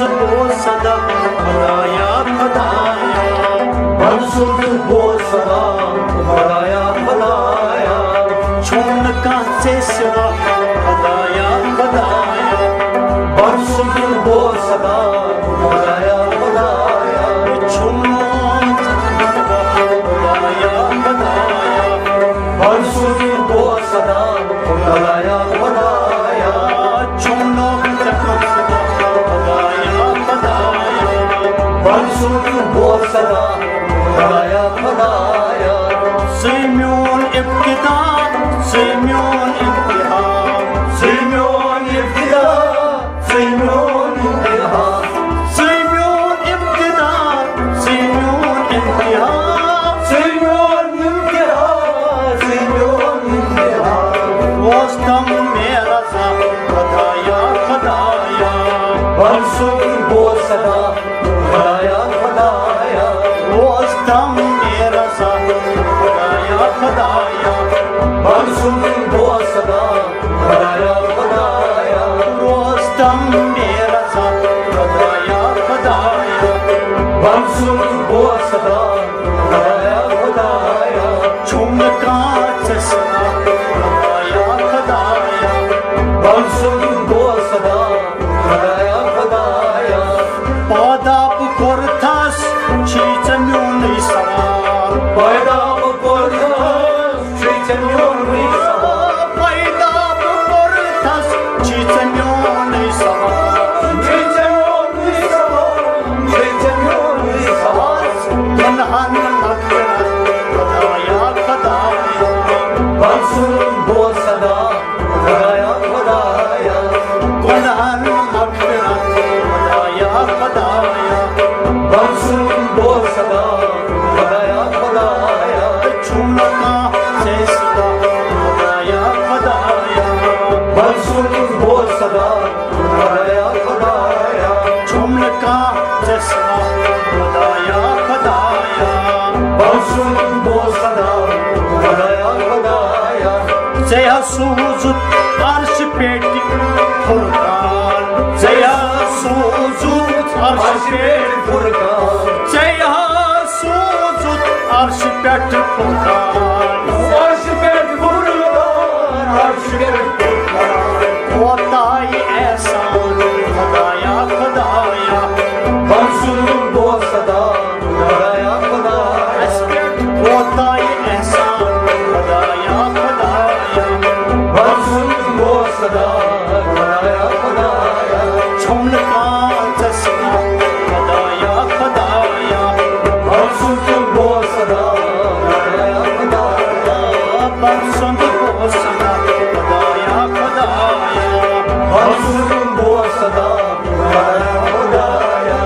बोल सदा खुदाया खुदाया मंसूर बोल सदा खुदाया खुदाया छून का से सिवा खुदाया खुदाया मंसूर बोल सदा खुदाया खुदाया छूनो खुदाया खुदाया मंसूर बोल सदा खुदाया खुदाया छूनो मंसूर बोल सदा खुदाया खुदाया सिम्योन इब्तिदा सिम्योन इब्तिदा सिम्योन इब्तिदा सिम्योन इब्तिदा सिम्योन इब्तिदा सिम्योन इब्तिदा सिम्योन इब्तिदा सिम्योन इब्तिदा वस्तम मेरा सा खुदाया खुदाया मंसूर बोल सदा खुदाया खुदाया वस्तम मेरा सा खुदाया खुदाया मंसूर बोल सदा खुदाया खुदाया वस्तम मेरा सा खुदाया खुदाया मंसूर बोल सदा खुदाया खुदाया झुमका चश्मा खुदाया खुदाया मंसूर बोल सदा खुदाया खुदाया पादाप कोरथास चीचन्योन सवार पादाप कोरथास चीचन्योन सवार पादाप कोरथास चीचन्योन सवार चीचन्योन सवार चीचन्योन सवार तन्हान मगफिरत खुदाया खुदाया मंसूर बोल सदा खुदाया खुदाया तन्हान मगफिरत खुदाया खुदाया मंसूर बोल सदा खुदाया खुदाया छूना से सदा खुदाया खुदाया मंसूर बोल सदा खुदाया खुदाया झुमका चश्मा खुदाया खुदाया मंसूर बोल सदा खुदाया खुदाया जया सूजुत अर्श पेटी फुरकान जया सूजुत अर्श पेटी फुरकान जया सूजुत अर्श पेटी फुरकान अर्श पेटी फुरकान अर्श पेटी फुरकान होताई एहसान खुदाया खुदाया मंसूर बोल सदा खुदाया खुदाया होताई एहसान खुदाया खुदाया मंसूर बोल सदा खुदाया खुदाया झुमका चश्मा खुदाया खुदाया मंसूर बोल सदा खुदाया खुदाया मंसूर बोल सदा खुदाया खुदाया मंसूर बोल सदा खुदाया खुदाया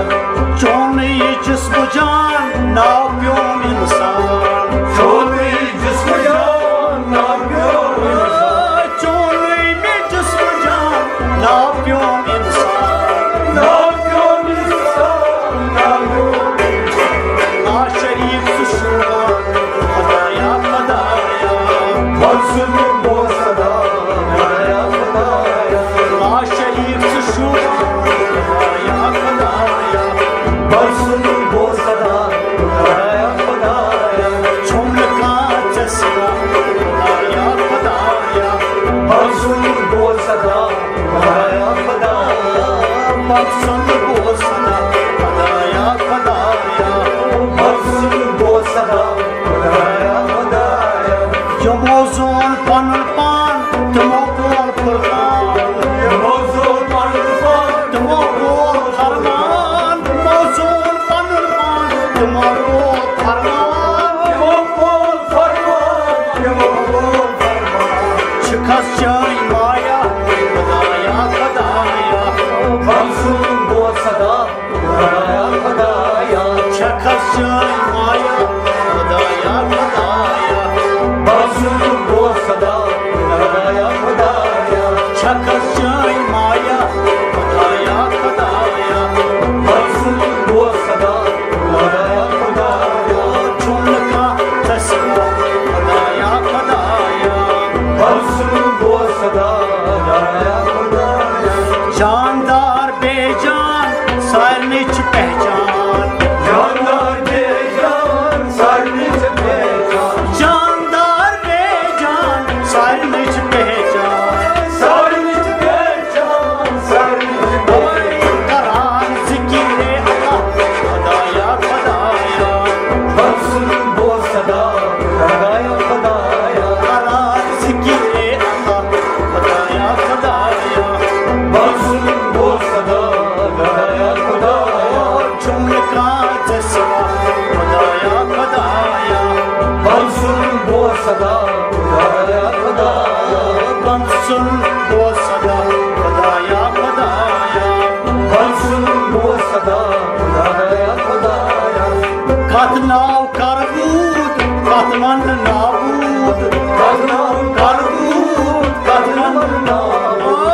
चोने जिस्म जान नाप्योम इंसान चोने जिस्म जान नाप्योम इंसान चोने में जिस्म जान नाप्योम इंसान नाप्योम इंसान नाप्योम इंसान शरीफ सुशुमा खुदाया खुदाया मंसूर बोल सदा खुदाया खुदाया शरीफ सुशुमा खुदाया खुदाया मंसूर बोल सदा खुदाया खुदाया झुमका चश्मा खुदाया खुदाया मंसूर बोल सदा खुदाया खुदाया मंसूर बोल सदा खुदाया खुदाया मंसूर बोल सदा खुदाया खुदाया जो मौजून पनुल पान तुमो बोल फुरकान जो मौजून पनुल पान तुमो बोल फरमान मौजून पनुल पान तुमो बोल फरमान तुमो बोल फरमान तुमो बोल फरमान शिखस जाई माया खुदाया खुदाया मंसूर बोल सदा खुदाया खुदाया शिखस जाई माया खुदाया खुदाया मंसूर बोल सदा खुदाया खुदाया शिखस जाई माया खुदाया खुदाया मंसूर बोल सदा खुदाया खुदाया झुमका चश्मा खुदाया खुदाया मंसूर बोल सदा खुदाया खुदाया जानदार बेजान का जसवा खुदाया खुदाया बन सुन वो सदा खुदाया खुदाया बन सुन वो सदा खुदाया खुदाया बन सुन वो सदा खुदाया खुदाया कत नाव कर बूद कत मन नाबूद कत नाव कर बूद कत मन नाबूद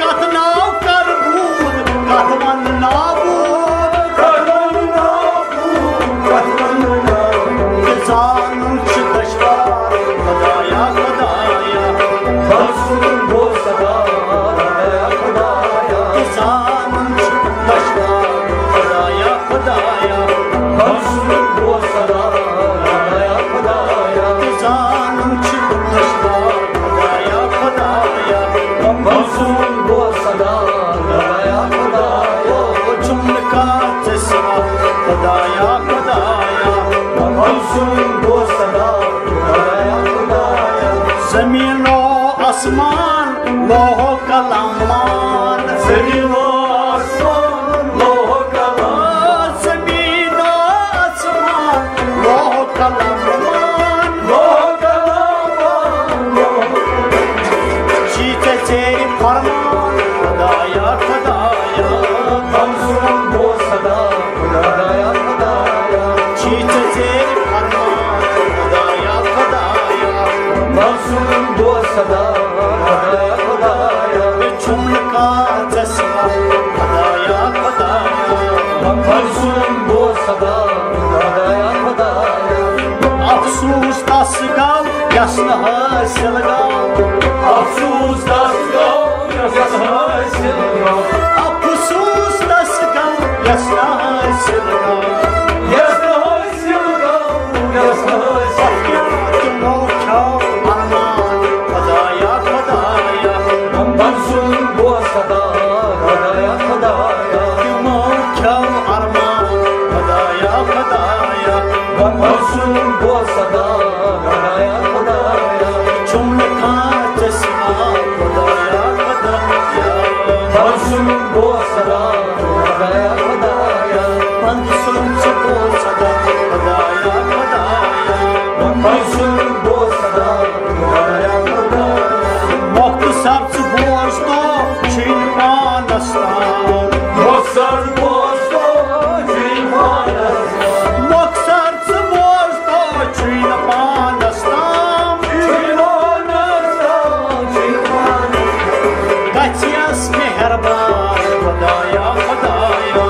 कत नाव कर बूद कत मन नाबूद कत मन नाबूद कत मन नाबूद इंसान दशवार खुदाया खुदाया बन सुन वो सदा खुदाया खुदाया इंसान दशवार खुदाया खुदाया बन सुन वो सदा खुदाया खुदाया इंसान दशवार खुदाया खुदाया बन सुन वो सदा खुदाया खुदाया झुमका चश्मा खुदाया खुदाया बन सुन वो सदा खुदाया खुदाया जमीनो आसमान लोह कलामान ज़मीनो आसमान लोह कलाम जमीनो आसमान लोह कलामान लोह कलाम लोह चीते तेरी फरमान खुदाया खुदाया बन सुन वो सदा खुदाया खुदाया चीते तेरी फरमान खुदाया खुदाया बन सुन वो सदा खुदाया खुदाया झुमका चश्मा खुदाया खुदाया बन सुन वो सदा खुदाया खुदाया अफसोस तस गव यस न हासिल गव अफसोस दस गो यस हासिल गो अफसोस तस गव यस न हासिल गव यस हासिल गो यस हासिल तुमो ख्यो अरमान खुदाया खुदाया बन सुन वो सदा खुदाया खुदाया तुमो ख्यो अरमान खुदाया खुदाया बन सुन वो सदा खुदाया खुदाया झुमका चश्मा खुदाया खुदाया बन सुन वो सदा खुदाया खुदाया बंद सुन सबो सदा खुदाया खुदाया बन सुन वो सदा खुदाया खुदाया मुख्तसर से बोझ तो छीन पानस्तान मोसर बोस्तो जीवानस मुख्तसर से बोझ तो छीन पानस्तान जीवानस जीवानस गचियस मेहरबान खुदाया खुदाया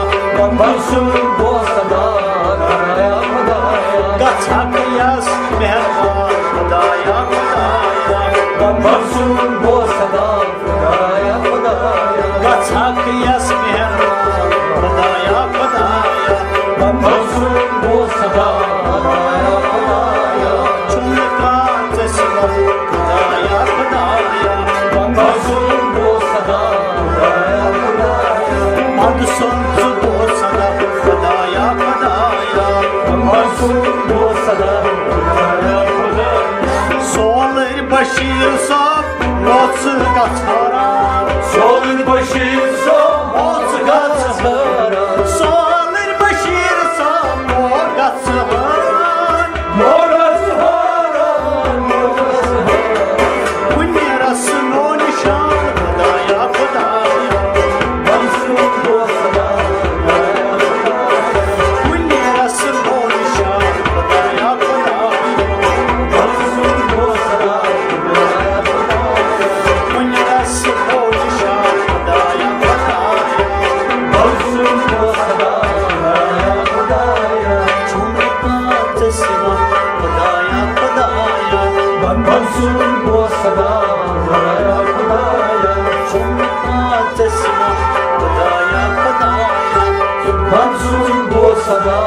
बन सुन वो सदा खुदाया खुदाया गचयस मेहरबान खुदाया खुदाया बन सुन वो सदा खुदाया खुदाया गचयस मेहरबान खुदाया खुदाया बन सुन वो सदा खुदाया खुदाया झुमका चश्मा खुदाया खुदाया बन सुन वो सदा खुदाया खुदाया बंद सुन वो सदा खुदाया खुदाया बन सुन वो सदा खुदाया खुदाया सोलर बशीर साहब मोच गछारा सोलन बशीर सो मोच गछारा सोलर बशीर साहब मोच गछारा मोरस हारा मोरस उन्हें रसनो निशान खुदाया खुदाया बन सुन वो सदा खुदाया खुदाया उन्हें रसनो निशान खुदाया खुदाया बन सुन वो सदा खुदाया खुदाया उन्हें रसनो निशान खुदाया खुदाया बन सुन वो सदा खुदाया खुदाया झुमका चश्मा खुदाया खुदाया बन सुन वो सदा खुदाया खुदाया झुमका चश्मा खुदाया खुदाया बन सुन वो सदा